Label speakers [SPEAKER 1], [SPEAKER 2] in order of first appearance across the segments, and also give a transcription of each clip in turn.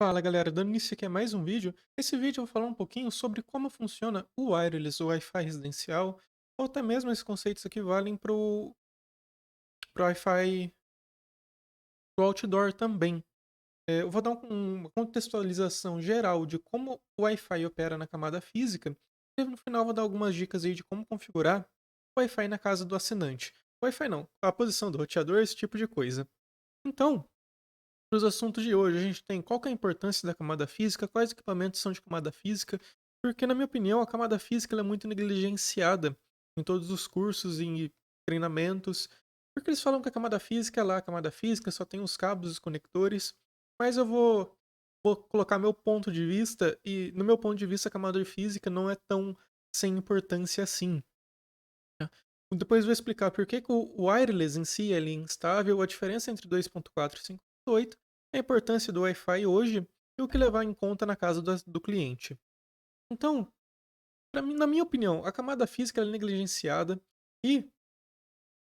[SPEAKER 1] Fala galera, dando início aqui a mais um vídeo. Esse vídeo eu vou falar um pouquinho sobre como funciona o wireless, o Wi-Fi residencial, ou até mesmo esses conceitos aqui valem pro Wi-Fi do outdoor também. Eu vou dar uma contextualização geral de como o Wi-Fi opera na camada física, e no final eu vou dar algumas dicas aí de como configurar o Wi-Fi na casa do assinante. O Wi-Fi não, a posição do roteador, esse tipo de coisa. Então, para os assuntos de hoje, a gente tem qual que é a importância da camada física, quais equipamentos são de camada física, porque, na minha opinião, a camada física ela é muito negligenciada em todos os cursos e treinamentos, porque eles falam que a camada física é lá, a camada física só tem os cabos e os conectores, mas vou colocar meu ponto de vista, e no meu ponto de vista, a camada física não é tão sem importância assim. Depois vou explicar por que que o wireless em si ele é instável, a diferença entre 2.4 e 5.8, a importância do Wi-Fi hoje e o que levar em conta na casa do cliente. Então, na minha opinião, a camada física ela é negligenciada e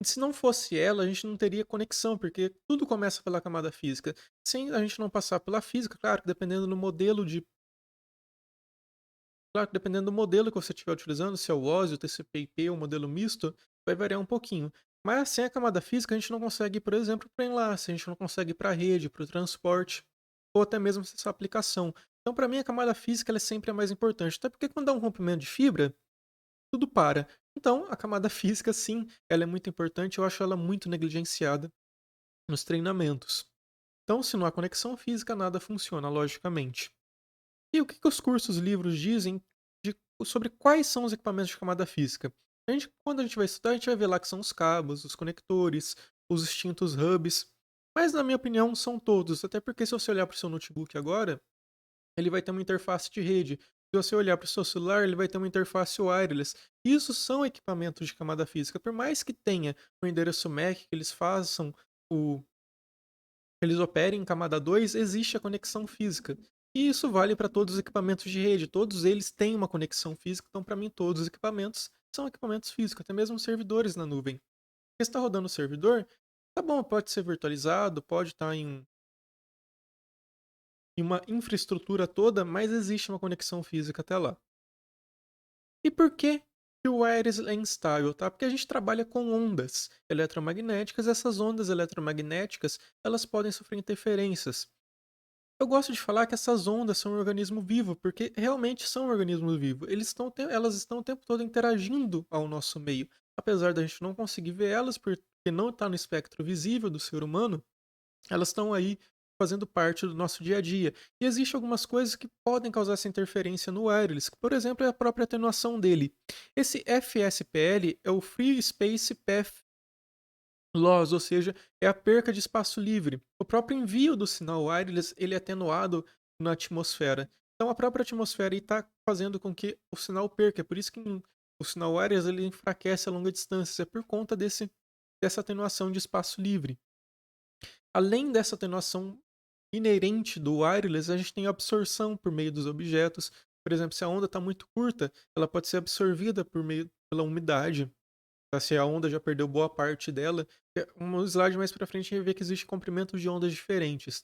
[SPEAKER 1] se não fosse ela, a gente não teria conexão, porque tudo começa pela camada física. Sem a gente não passar pela física, claro, que dependendo do modelo de Claro que dependendo do modelo que você estiver utilizando, se é o OSI, o TCP/IP ou o modelo misto, vai variar um pouquinho. Mas sem a camada física, a gente não consegue ir, por exemplo, para enlace, a gente não consegue ir para a rede, para o transporte, ou até mesmo acessar a aplicação. Então, para mim, a camada física ela é sempre a mais importante. Até porque quando dá um rompimento de fibra, tudo para. Então, a camada física, sim, ela é muito importante. Eu acho ela muito negligenciada nos treinamentos. Então, se não há conexão física, nada funciona, logicamente. E o que que os cursos, livros dizem sobre quais são os equipamentos de camada física? Quando a gente vai estudar, a gente vai ver lá que são os cabos, os conectores, os extintos hubs. Mas, na minha opinião, são todos. Até porque se você olhar para o seu notebook agora, ele vai ter uma interface de rede. Se você olhar para o seu celular, ele vai ter uma interface wireless. Isso são equipamentos de camada física. Por mais que tenha o endereço MAC, que eles façam o eles operem em camada 2, existe a conexão física. E isso vale para todos os equipamentos de rede, todos eles têm uma conexão física, então para mim todos os equipamentos são equipamentos físicos, até mesmo servidores na nuvem. Se está rodando o servidor, tá bom, pode ser virtualizado, pode estar em uma infraestrutura toda, mas existe uma conexão física até lá. E por que que o wireless é instável, tá? Porque a gente trabalha com ondas eletromagnéticas, essas ondas eletromagnéticas, elas podem sofrer interferências. Eu gosto de falar que essas ondas são um organismo vivo, porque realmente são um organismo vivo. Elas estão o tempo todo interagindo ao nosso meio. Apesar da gente não conseguir ver elas, porque não está no espectro visível do ser humano, elas estão aí fazendo parte do nosso dia a dia. E existem algumas coisas que podem causar essa interferência no wireless, que, por exemplo, é a própria atenuação dele. Esse FSPL é o Free Space Path Loss, ou seja, é a perca de espaço livre. O próprio envio do sinal wireless ele é atenuado na atmosfera. Então a própria atmosfera está fazendo com que o sinal perca. É por isso que o sinal wireless ele enfraquece a longa distância. É por conta dessa atenuação de espaço livre. Além dessa atenuação inerente do wireless, a gente tem a absorção por meio dos objetos. Por exemplo, se a onda está muito curta, ela pode ser absorvida pela umidade. Tá, se a onda já perdeu boa parte dela. Um slide mais pra frente a gente vai ver que existe comprimentos de ondas diferentes.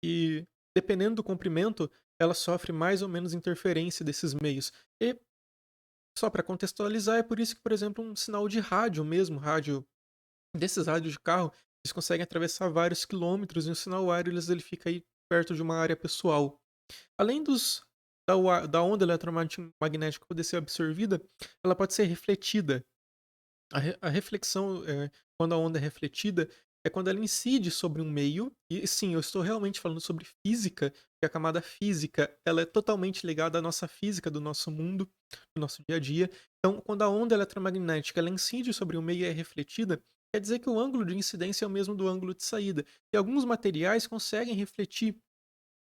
[SPEAKER 1] E dependendo do comprimento, ela sofre mais ou menos interferência desses meios. E só para contextualizar, é por isso que, por exemplo, um sinal de rádio mesmo, rádio desses rádios de carro, eles conseguem atravessar vários quilômetros e o sinal wireless ele fica aí perto de uma área pessoal. Além da onda eletromagnética poder ser absorvida, ela pode ser refletida. A reflexão, quando a onda é refletida, é quando ela incide sobre um meio, e sim, eu estou realmente falando sobre física, que a camada física, ela é totalmente ligada à nossa física do nosso mundo, do nosso dia a dia. Então, quando a onda eletromagnética ela incide sobre um meio e é refletida, quer dizer que o ângulo de incidência é o mesmo do ângulo de saída. E alguns materiais conseguem refletir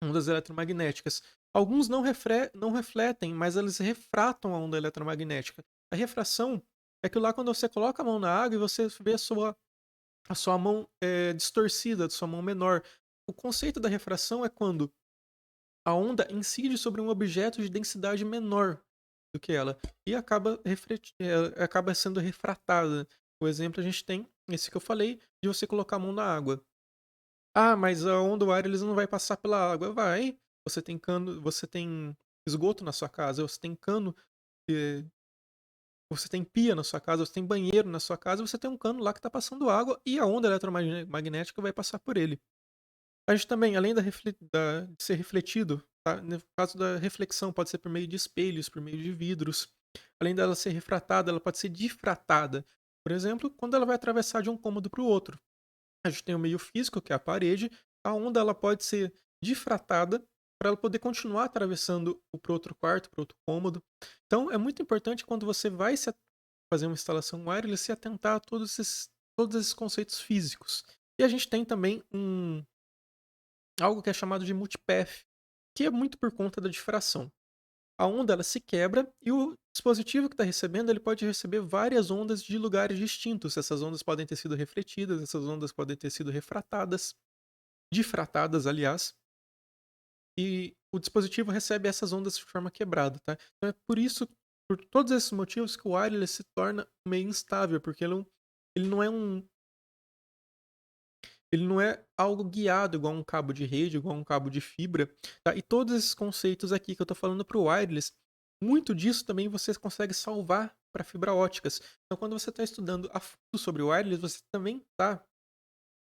[SPEAKER 1] ondas eletromagnéticas. Alguns não refletem, mas eles refratam a onda eletromagnética. A refração é que lá quando você coloca a mão na água e você vê a sua mão distorcida, a sua mão menor. O conceito da refração é quando a onda incide sobre um objeto de densidade menor do que ela e acaba sendo refratada. O exemplo a gente tem, esse que eu falei, de você colocar a mão na água. Ah, mas a onda wireless não vai passar pela água. Vai. Você tem esgoto na sua casa, você tem cano, eh, você tem pia na sua casa, você tem banheiro na sua casa, você tem um cano lá que está passando água e a onda eletromagnética vai passar por ele. A gente também, além de ser refletido, tá? No caso da reflexão, pode ser por meio de espelhos, por meio de vidros. Além dela ser refratada, ela pode ser difratada. Por exemplo, quando ela vai atravessar de um cômodo para o outro. A gente tem o meio físico, que é a parede. A onda ela pode ser difratada para ela poder continuar atravessando para o outro quarto, para outro cômodo. Então, é muito importante quando você vai fazer uma instalação wireless se atentar a todos esses conceitos físicos. E a gente tem também algo que é chamado de multipath, que é muito por conta da difração. A onda ela se quebra e o dispositivo que está recebendo ele pode receber várias ondas de lugares distintos. Essas ondas podem ter sido refletidas, essas ondas podem ter sido refratadas, difratadas, aliás, e o dispositivo recebe essas ondas de forma quebrada, tá? Então é por isso, por todos esses motivos, que o wireless se torna meio instável, porque ele não é ele não é algo guiado igual um cabo de rede, igual um cabo de fibra, tá? E todos esses conceitos aqui que eu tô falando para o wireless, muito disso também você consegue salvar para fibra óticas. Então, quando você está estudando a fundo sobre o wireless, você também está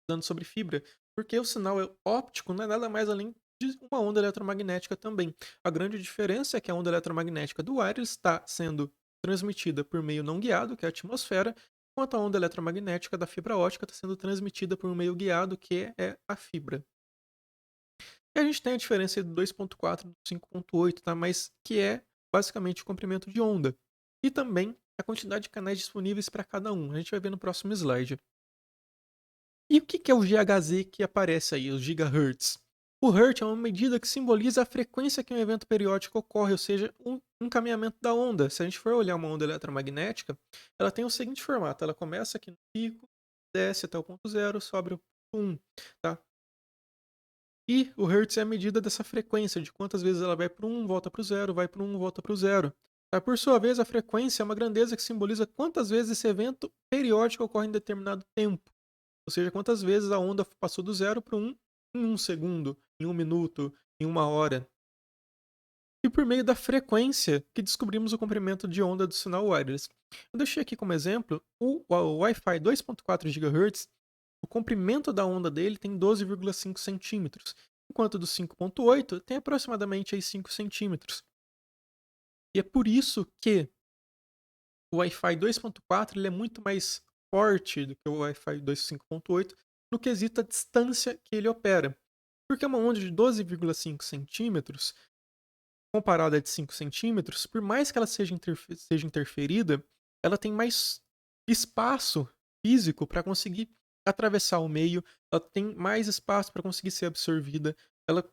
[SPEAKER 1] estudando sobre fibra, porque o sinal óptico não é nada mais além de uma onda eletromagnética também. A grande diferença é que a onda eletromagnética do wireless está sendo transmitida por meio não guiado, que é a atmosfera, enquanto a onda eletromagnética da fibra ótica está sendo transmitida por um meio guiado, que é a fibra. E a gente tem a diferença do 2.4 e do 5.8, tá? Mas que é basicamente o comprimento de onda. E também a quantidade de canais disponíveis para cada um. A gente vai ver no próximo slide. E o que é o GHz que aparece aí, os gigahertz? O hertz é uma medida que simboliza a frequência que um evento periódico ocorre, ou seja, um encaminhamento da onda. Se a gente for olhar uma onda eletromagnética, ela tem o seguinte formato: ela começa aqui no pico, desce até o ponto zero, sobe o ponto 1, tá? E o hertz é a medida dessa frequência, de quantas vezes ela vai para o 1, volta para o zero, vai para o 1, volta para o zero. Tá? Por sua vez, a frequência é uma grandeza que simboliza quantas vezes esse evento periódico ocorre em determinado tempo. Ou seja, quantas vezes a onda passou do zero para o 1 em 1 segundo, em 1 minuto, em 1 hora. E por meio da frequência que descobrimos o comprimento de onda do sinal wireless. Eu deixei aqui como exemplo o Wi-Fi 2.4 GHz. O comprimento da onda dele tem 12,5 centímetros, enquanto do 5.8 tem aproximadamente aí 5 centímetros. E é por isso que o Wi-Fi 2.4 ele é muito mais forte do que o Wi-Fi 2.5.8 no quesito a distância que ele opera. Porque uma onda de 12,5 centímetros, comparada a de 5 centímetros, por mais que ela seja interferida, ela tem mais espaço físico para conseguir atravessar o meio, ela tem mais espaço para conseguir ser absorvida. Ela,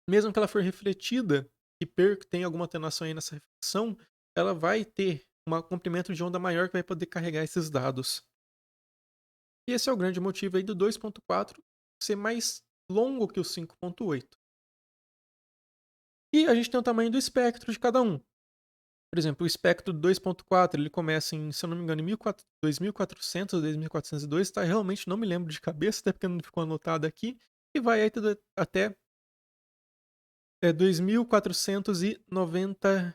[SPEAKER 1] mesmo que ela for refletida e tenha alguma atenuação aí nessa reflexão, ela vai ter um comprimento de onda maior que vai poder carregar esses dados. E esse é o grande motivo aí do 2.4 ser mais longo que o 5.8. E a gente tem o tamanho do espectro de cada um. Por exemplo, o espectro do 2.4 ele começa em, se eu não me engano, em 2400 ou 2402, tá? Realmente não me lembro de cabeça, até porque não ficou anotado aqui. E vai aí até 2490,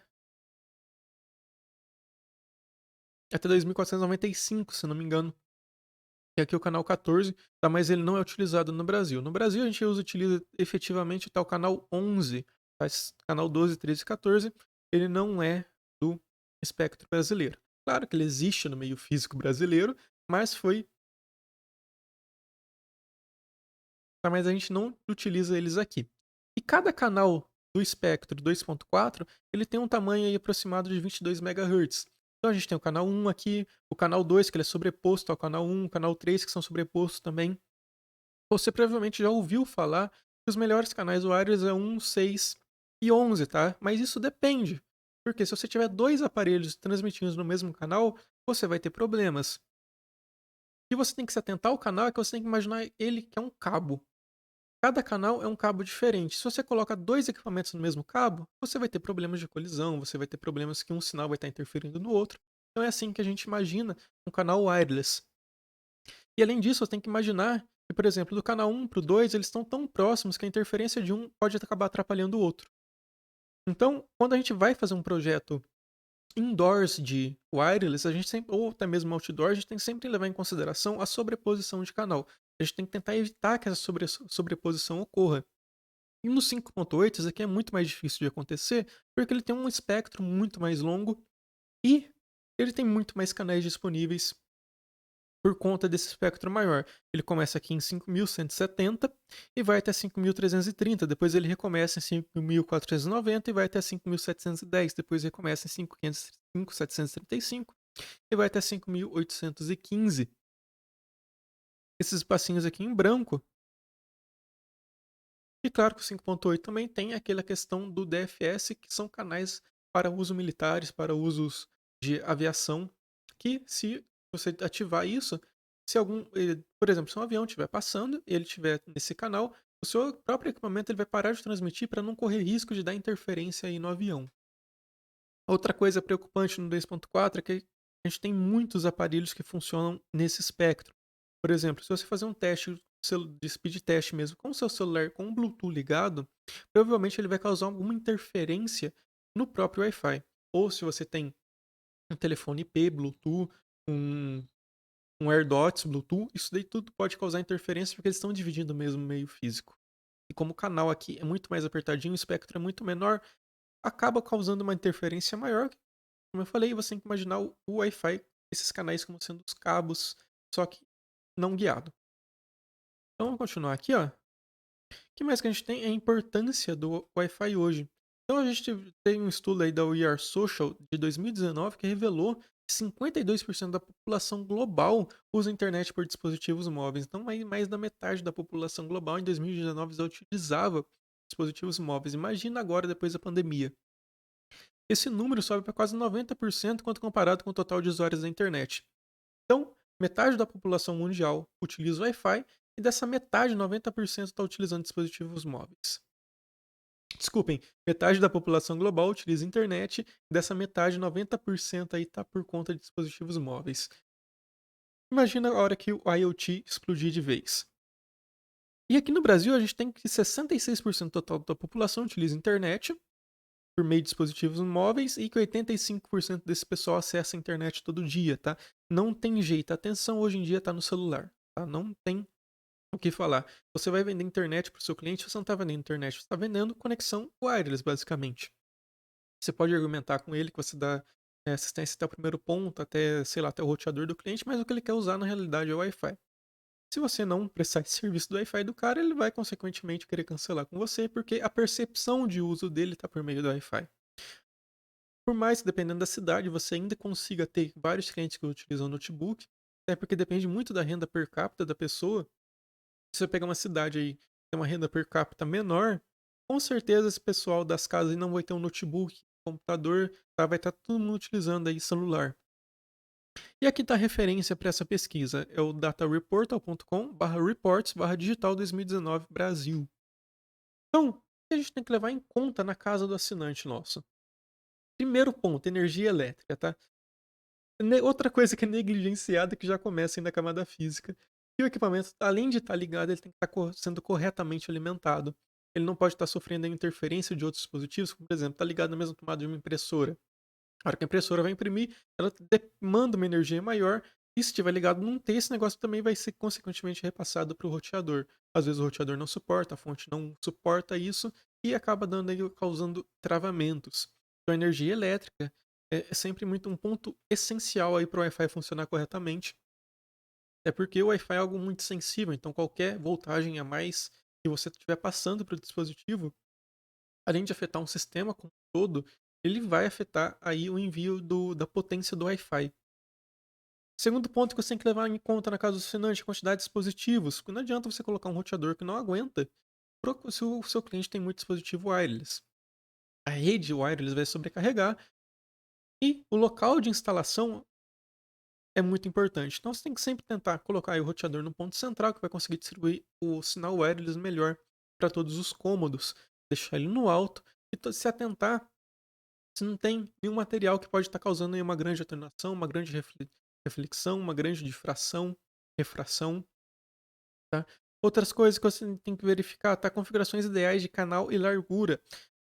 [SPEAKER 1] até 2495, se eu não me engano. Que é aqui o canal 14, tá? Mas ele não é utilizado no Brasil. No Brasil a gente utiliza efetivamente tá, o canal 11, tá? Canal 12, 13 e 14, ele não é do espectro brasileiro. Claro que ele existe no meio físico brasileiro, mas mas a gente não utiliza eles aqui. E cada canal do espectro 2.4, ele tem um tamanho aí aproximado de 22 MHz. Então a gente tem o canal 1 aqui, o canal 2 que ele é sobreposto ao canal 1, o canal 3 que são sobrepostos também. Você provavelmente já ouviu falar que os melhores canais wireless é 1, 6 e 11, tá? Mas isso depende. Porque se você tiver dois aparelhos transmitindo no mesmo canal, você vai ter problemas. E você tem que se atentar ao canal é que você tem que imaginar ele que é um cabo. Cada canal é um cabo diferente. Se você coloca dois equipamentos no mesmo cabo, você vai ter problemas de colisão, você vai ter problemas que um sinal vai estar interferindo no outro. Então é assim que a gente imagina um canal wireless. E além disso, você tem que imaginar E, por exemplo, do canal 1 para o 2, eles estão tão próximos que a interferência de um pode acabar atrapalhando o outro. Então, quando a gente vai fazer um projeto indoors de wireless, a gente sempre, ou até mesmo outdoor, a gente tem que sempre levar em consideração a sobreposição de canal. A gente tem que tentar evitar que essa sobreposição ocorra. E no 5.8, isso aqui é muito mais difícil de acontecer, porque ele tem um espectro muito mais longo e ele tem muito mais canais disponíveis por conta desse espectro maior. Ele começa aqui em 5.170 e vai até 5.330. Depois ele recomeça em 5.490 e vai até 5.710. Depois recomeça em 5.735 e vai até 5.815. Esses espacinhos aqui em branco. E claro que o 5.8 também tem aquela questão do DFS, que são canais para uso militares, para usos de aviação, que se você ativar isso, se algum, por exemplo, se um avião estiver passando e ele estiver nesse canal, o seu próprio equipamento ele vai parar de transmitir para não correr risco de dar interferência aí no avião. Outra coisa preocupante no 2.4 é que a gente tem muitos aparelhos que funcionam nesse espectro. Por exemplo, se você fazer um teste de speed test mesmo com o seu celular com o Bluetooth ligado, provavelmente ele vai causar alguma interferência no próprio Wi-Fi. Ou se você tem um telefone IP, Bluetooth, um, um AirDots, Bluetooth, isso daí tudo pode causar interferência porque eles estão dividindo o mesmo meio físico. E como o canal aqui é muito mais apertadinho, o espectro é muito menor, acaba causando uma interferência maior. Como eu falei, você tem que imaginar o Wi-Fi, esses canais como sendo os cabos, só que não guiado. Então vamos continuar aqui, ó. O que mais que a gente tem é a importância do Wi-Fi hoje. Então a gente tem um estudo aí da We Are Social de 2019 que revelou que 52% da população global usa a internet por dispositivos móveis. Então mais da metade da população global em 2019 já utilizava dispositivos móveis. Imagina agora depois da pandemia. Esse número sobe para quase 90% quando comparado com o total de usuários da internet. Então, metade da população mundial utiliza o Wi-Fi e dessa metade, 90% está utilizando dispositivos móveis. Desculpem, metade da população global utiliza a internet e dessa metade, 90% aí está por conta de dispositivos móveis. Imagina a hora que o IoT explodir de vez. E aqui no Brasil, a gente tem que 66% total da população utiliza a internet por meio de dispositivos móveis e que 85% desse pessoal acessa a internet todo dia, tá? Não tem jeito, a atenção hoje em dia está no celular, tá? Não tem o que falar. Você vai vender internet para o seu cliente, você não está vendendo internet, você está vendendo conexão wireless, basicamente. Você pode argumentar com ele que você dá assistência até o primeiro ponto, até, sei lá, até o roteador do cliente, mas o que ele quer usar na realidade é o Wi-Fi. Se você não prestar esse serviço do Wi-Fi do cara, ele vai consequentemente querer cancelar com você, porque a percepção de uso dele está por meio do Wi-Fi. Por mais que, dependendo da cidade, você ainda consiga ter vários clientes que utilizam notebook, até porque depende muito da renda per capita da pessoa. Se você pegar uma cidade aí que tem uma renda per capita menor, com certeza esse pessoal das casas aí não vai ter um notebook, computador, tá? Vai estar todo mundo utilizando aí celular. E aqui está a referência para essa pesquisa, é o datareportal.com/reports/digital 2019 Brasil. Então, o que a gente tem que levar em conta na casa do assinante nosso? Primeiro ponto, energia elétrica, tá? Outra coisa que é negligenciada que já começa aí na camada física. E o equipamento, além de estar ligado, ele tem que estar sendo corretamente alimentado. Ele não pode estar sofrendo a interferência de outros dispositivos, como, por exemplo, está ligado na mesma tomada de uma impressora. A hora que a impressora vai imprimir, ela demanda uma energia maior, e se estiver ligado num T, esse negócio também vai ser consequentemente repassado para o roteador. Às vezes o roteador não suporta, a fonte não suporta isso, e acaba dando aí, causando travamentos. Então a energia elétrica é sempre muito um ponto essencial aí para o Wi-Fi funcionar corretamente. É porque o Wi-Fi é algo muito sensível, então qualquer voltagem a mais que você estiver passando para o dispositivo, além de afetar um sistema como um todo, ele vai afetar aí o envio da potência do Wi-Fi. Segundo ponto que você tem que levar em conta na casa do assinante, a quantidade de dispositivos. Porque não adianta você colocar um roteador que não aguenta se o seu cliente tem muito dispositivo wireless. A rede wireless vai sobrecarregar e o local de instalação é muito importante. Então você tem que sempre tentar colocar aí o roteador no ponto central, que vai conseguir distribuir o sinal wireless melhor para todos os cômodos. Deixar ele no alto e se atentar se não tem nenhum material que pode estar causando aí uma grande atenuação, uma grande reflexão, uma grande difração, refração. Tá? Outras coisas que você tem que verificar, tá? Configurações ideais de canal e largura.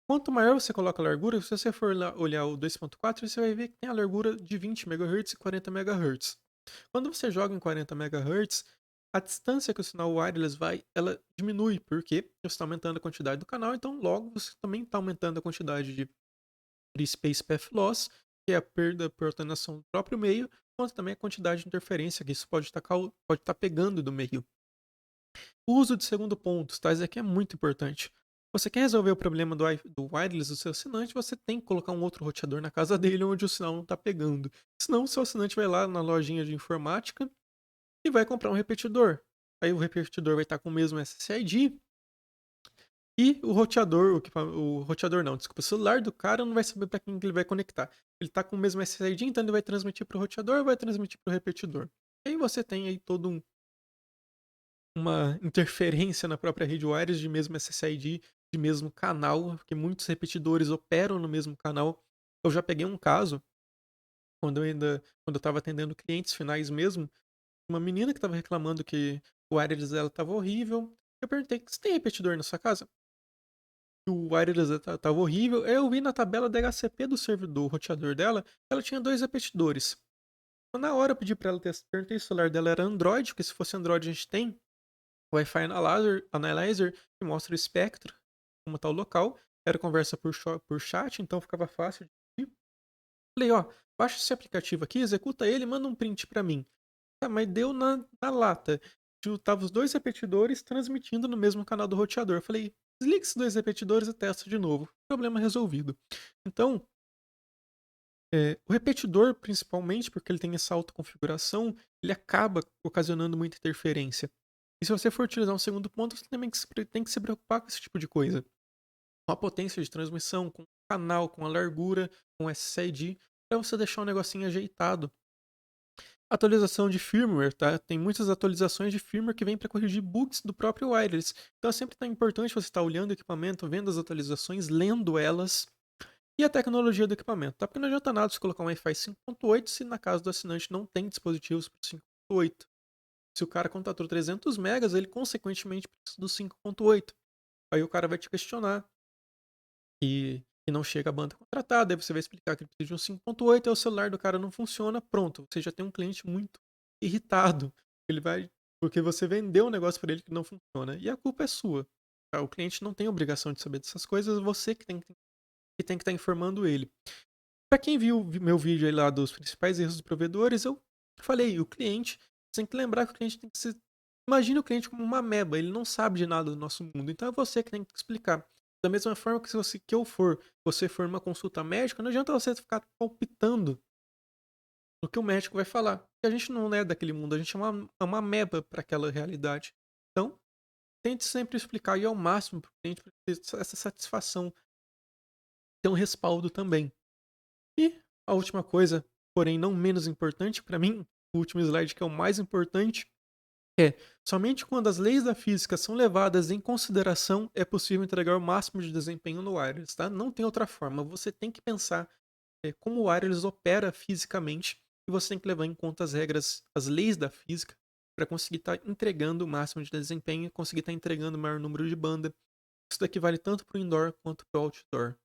[SPEAKER 1] Quanto maior você coloca a largura, se você for lá olhar o 2.4, você vai ver que tem a largura de 20 MHz e 40 MHz. Quando você joga em 40 MHz, a distância que o sinal wireless vai, ela diminui, porque você está aumentando a quantidade do canal, então logo você também está aumentando a quantidade de free space path loss, que é a perda por alternação do próprio meio, quanto também a quantidade de interferência que isso pode estar pegando do meio. O uso de segundo ponto, tá? Isso aqui é muito importante. Você quer resolver o problema do wireless do seu assinante, você tem que colocar um outro roteador na casa dele onde o sinal não está pegando. Senão, o seu assinante vai lá na lojinha de informática e vai comprar um repetidor. Aí o repetidor vai estar com o mesmo SSID e o roteador, o roteador não, desculpa, o celular do cara não vai saber para quem que ele vai conectar. Ele está com o mesmo SSID, então ele vai transmitir para o roteador e vai transmitir para o repetidor. Aí você tem aí todo uma interferência na própria rede wireless de mesmo SSID, de mesmo canal, porque muitos repetidores operam no mesmo canal. Eu já peguei um caso, quando eu estava atendendo clientes finais mesmo, uma menina que estava reclamando que o wireless dela estava horrível. Eu perguntei: "Você tem repetidor na sua casa?" O wireless dela estava horrível. Aí eu vi na tabela DHCP do roteador dela, ela tinha 2 repetidores. Na hora eu pedi para ela testar, perguntei se o celular dela era Android, porque se fosse Android a gente tem Wi-Fi Analyzer, que mostra o espectro, como está o local. Era conversa por chat, então ficava fácil de. Falei, ó, baixa esse aplicativo aqui, executa ele e manda um print para mim. Tá, mas deu na lata. Tava os dois repetidores transmitindo no mesmo canal do roteador. Falei, desliga esses dois repetidores e testa de novo. Problema resolvido. Então, o repetidor, principalmente, porque ele tem essa autoconfiguração, ele acaba ocasionando muita interferência. E se você for utilizar um segundo ponto, você também tem que se preocupar com esse tipo de coisa. Com a potência de transmissão, com o canal, com a largura, com o SSID, para você deixar o negocinho ajeitado. Atualização de firmware, tá? Tem muitas atualizações de firmware que vêm para corrigir bugs do próprio wireless. Então é sempre tão importante você estar olhando o equipamento, vendo as atualizações, lendo elas e a tecnologia do equipamento, tá? Porque não adianta nada você colocar um Wi-Fi 5.8 se na casa do assinante não tem dispositivos para 5.8. Se o cara contratou 300 megas, ele consequentemente precisa do 5.8. Aí o cara vai te questionar e não chega a banda contratada, aí você vai explicar que ele precisa de um 5.8, aí o celular do cara não funciona, pronto, você já tem um cliente muito irritado. Ele vai porque você vendeu um negócio para ele que não funciona e a culpa é sua. Tá? O cliente não tem obrigação de saber dessas coisas, você que tem que estar informando ele. Para quem viu meu vídeo aí lá dos principais erros dos provedores, eu falei, o cliente, você tem que lembrar que o cliente tem que ser. Imagina o cliente como uma ameba, ele não sabe de nada do nosso mundo, então é você que tem que explicar. Da mesma forma que se você for numa consulta médica, não adianta você ficar palpitando no que o médico vai falar. Porque a gente não é daquele mundo, a gente é uma ameba para aquela realidade. Então, tente sempre explicar e ao máximo para o cliente para ter essa satisfação, ter um respaldo também. E a última coisa, porém não menos importante para mim, o último slide que é o mais importante, é somente quando as leis da física são levadas em consideração é possível entregar o máximo de desempenho no wireless, tá? Não tem outra forma. Você tem que pensar como o wireless opera fisicamente e você tem que levar em conta as regras, as leis da física para conseguir estar entregando o máximo de desempenho e conseguir estar entregando o maior número de banda. Isso daqui vale tanto para o indoor quanto para o outdoor.